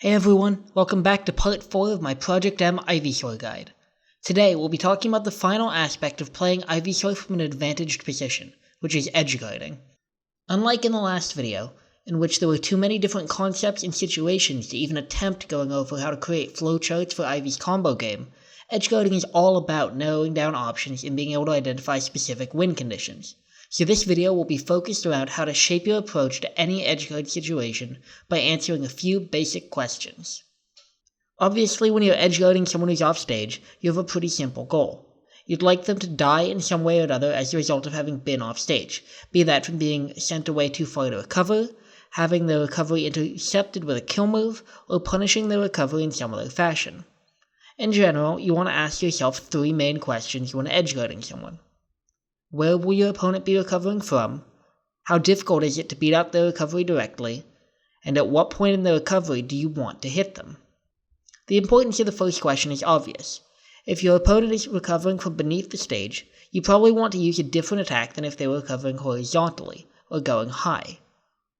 Hey everyone, welcome back to part 4 of my Project M Ivysaur guide. Today we'll be talking about the final aspect of playing Ivysaur from an advantaged position, which is edgeguarding. Unlike in the last video, in which there were too many different concepts and situations to even attempt going over how to create flowcharts for Ivy's combo game, edgeguarding is all about narrowing down options and being able to identify specific win conditions. So this video will be focused around how to shape your approach to any edgeguard situation by answering a few basic questions. Obviously, when you're edgeguarding someone who's off stage, you have a pretty simple goal. You'd like them to die in some way or another as a result of having been off stage, be that from being sent away too far to recover, having their recovery intercepted with a kill move, or punishing their recovery in some other fashion. In general, you want to ask yourself 3 main questions when edgeguarding someone. Where will your opponent be recovering from? How difficult is it to beat out their recovery directly? And at what point in the recovery do you want to hit them? The importance of the first question is obvious. If your opponent is recovering from beneath the stage, you probably want to use a different attack than if they were recovering horizontally, or going high.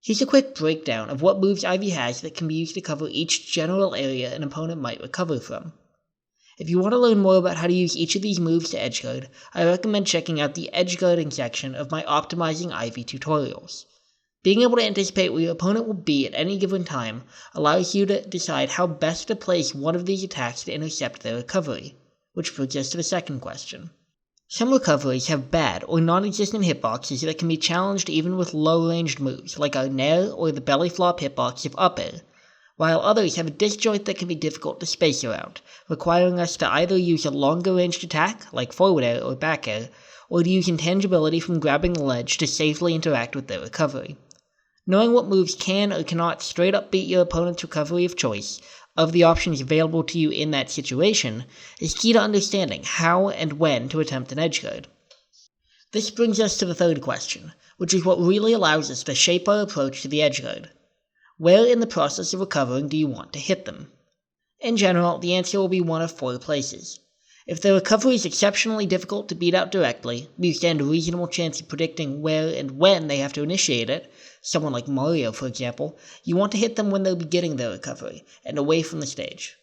Here's a quick breakdown of what moves Ivy has that can be used to cover each general area an opponent might recover from. If you want to learn more about how to use each of these moves to edgeguard, I recommend checking out the edgeguarding section of my Optimizing Ivy tutorials. Being able to anticipate where your opponent will be at any given time allows you to decide how best to place one of these attacks to intercept their recovery, which brings us to the second question. Some recoveries have bad or non-existent hitboxes that can be challenged even with low-ranged moves, like our Nair or the belly flop hitbox of up air, while others have a disjoint that can be difficult to space around, requiring us to either use a longer ranged attack, like forward air or back air, or to use intangibility from grabbing the ledge to safely interact with their recovery. Knowing what moves can or cannot straight up beat your opponent's recovery of choice, of the options available to you in that situation, is key to understanding how and when to attempt an edgeguard. This brings us to the third question, which is what really allows us to shape our approach to the edgeguard. Where in the process of recovering do you want to hit them? In general, the answer will be one of 4 places. If the recovery is exceptionally difficult to beat out directly, you stand a reasonable chance of predicting where and when they have to initiate it, someone like Mario for example, you want to hit them when they'll be getting their recovery, and away from the stage.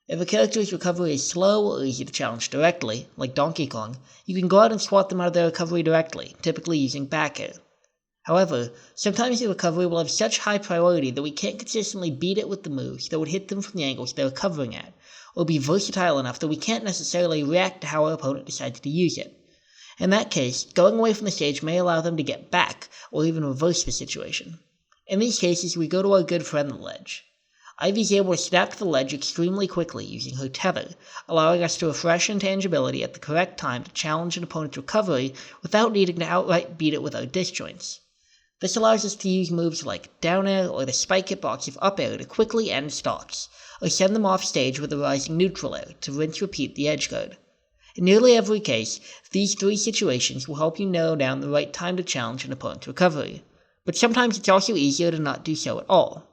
If a character's recovery is slow or easy to challenge directly, like Donkey Kong, you can go out and swat them out of their recovery directly, typically using back air. However, sometimes the recovery will have such high priority that we can't consistently beat it with the moves that would hit them from the angles they're recovering at, or be versatile enough that we can't necessarily react to how our opponent decides to use it. In that case, going away from the stage may allow them to get back, or even reverse the situation. In these cases, we go to our good friend the ledge. Ivy's able to snap to the ledge extremely quickly using her tether, allowing us to refresh intangibility at the correct time to challenge an opponent's recovery without needing to outright beat it with our disjoints. This allows us to use moves like down air or the spike hitbox of up air to quickly end stocks, or send them off stage with a rising neutral air to rinse-repeat the edgeguard. In nearly every case, these 3 situations will help you narrow down the right time to challenge an opponent's recovery, but sometimes it's also easier to not do so at all.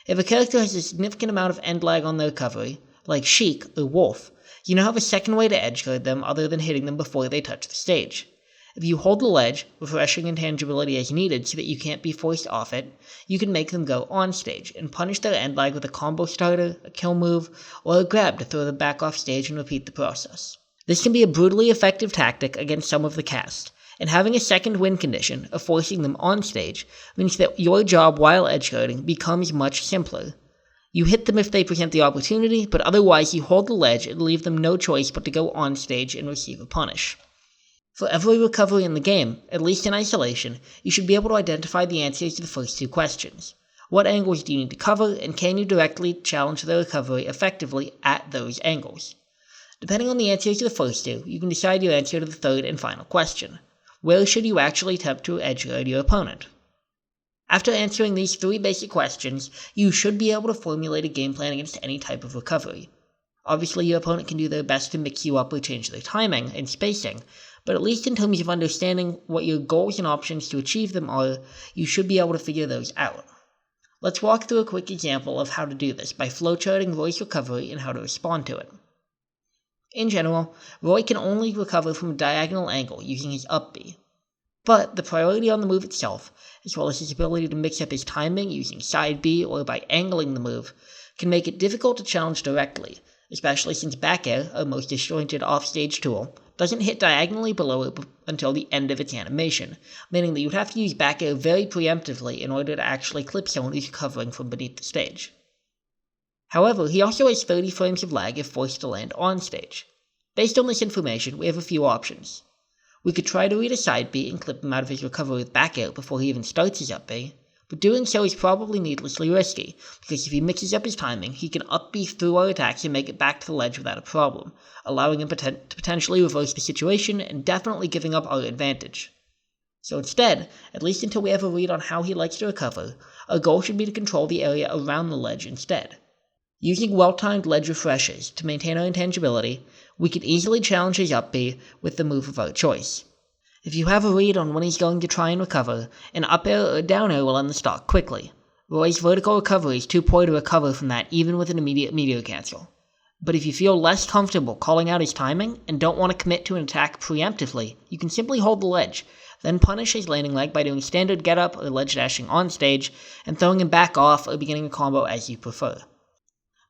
If a character has a significant amount of end lag on their recovery, like Sheik or Wolf, you now have a second way to edgeguard them other than hitting them before they touch the stage. If you hold the ledge, refreshing intangibility as needed so that you can't be forced off it, you can make them go on stage and punish their end lag with a combo starter, a kill move, or a grab to throw them back off stage and repeat the process. This can be a brutally effective tactic against some of the cast, and having a second win condition of forcing them on stage means that your job while edgeguarding becomes much simpler. You hit them if they present the opportunity, but otherwise you hold the ledge and leave them no choice but to go on stage and receive a punish. For every recovery in the game, at least in isolation, you should be able to identify the answers to the first 2 questions. What angles do you need to cover, and can you directly challenge their recovery effectively at those angles? Depending on the answers to the first 2, you can decide your answer to the third and final question. Where should you actually attempt to edgeguard your opponent? After answering these 3 basic questions, you should be able to formulate a game plan against any type of recovery. Obviously, your opponent can do their best to mix you up or change their timing and spacing, but at least in terms of understanding what your goals and options to achieve them are, you should be able to figure those out. Let's walk through a quick example of how to do this by flowcharting Roy's recovery and how to respond to it. In general, Roy can only recover from a diagonal angle using his up B. But the priority on the move itself, as well as his ability to mix up his timing using side B or by angling the move, can make it difficult to challenge directly, especially since back air, our most disjointed offstage tool, doesn't hit diagonally below it until the end of its animation, meaning that you would have to use back air very preemptively in order to actually clip someone who's recovering from beneath the stage. However, he also has 30 frames of lag if forced to land on stage. Based on this information, we have a few options. We could try to read a side B and clip him out of his recovery with back air before he even starts his up B, but doing so is probably needlessly risky, because if he mixes up his timing, he can up B through our attacks and make it back to the ledge without a problem, allowing him to potentially reverse the situation and definitely giving up our advantage. So instead, at least until we have a read on how he likes to recover, our goal should be to control the area around the ledge instead. Using well-timed ledge refreshes to maintain our intangibility, we could easily challenge his up B with the move of our choice. If you have a read on when he's going to try and recover, an up air or a down air will end the stock quickly. Roy's vertical recovery is too poor to recover from that even with an immediate meteor cancel. But if you feel less comfortable calling out his timing and don't want to commit to an attack preemptively, you can simply hold the ledge, then punish his landing leg by doing standard get up or ledge dashing on stage and throwing him back off or beginning a combo as you prefer.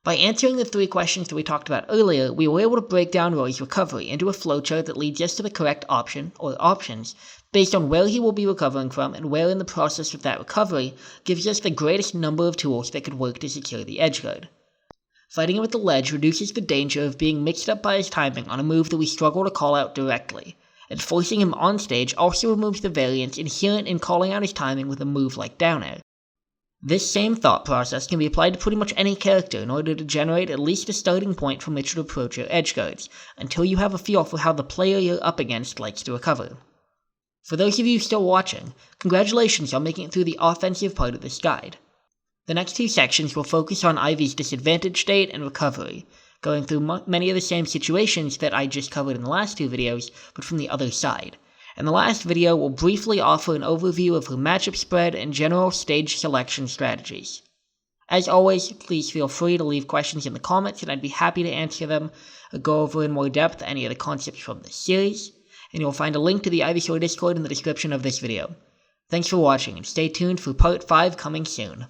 By answering the 3 questions that we talked about earlier, we were able to break down Roy's recovery into a flowchart that leads us to the correct option, or options, based on where he will be recovering from and where in the process of that recovery gives us the greatest number of tools that could work to secure the edgeguard. Fighting him with the ledge reduces the danger of being mixed up by his timing on a move that we struggle to call out directly, and forcing him on stage also removes the variance inherent in calling out his timing with a move like down air. This same thought process can be applied to pretty much any character in order to generate at least a starting point from which to approach your edgeguards, until you have a feel for how the player you're up against likes to recover. For those of you still watching, congratulations on making it through the offensive part of this guide. The next 2 sections will focus on Ivy's disadvantage state and recovery, going through many of the same situations that I just covered in the last 2 videos, but from the other side. And the last video will briefly offer an overview of her matchup spread and general stage selection strategies. As always, please feel free to leave questions in the comments and I'd be happy to answer them or go over in more depth any of the concepts from this series, and you'll find a link to the Ivysaur Discord in the description of this video. Thanks for watching and stay tuned for part 5 coming soon.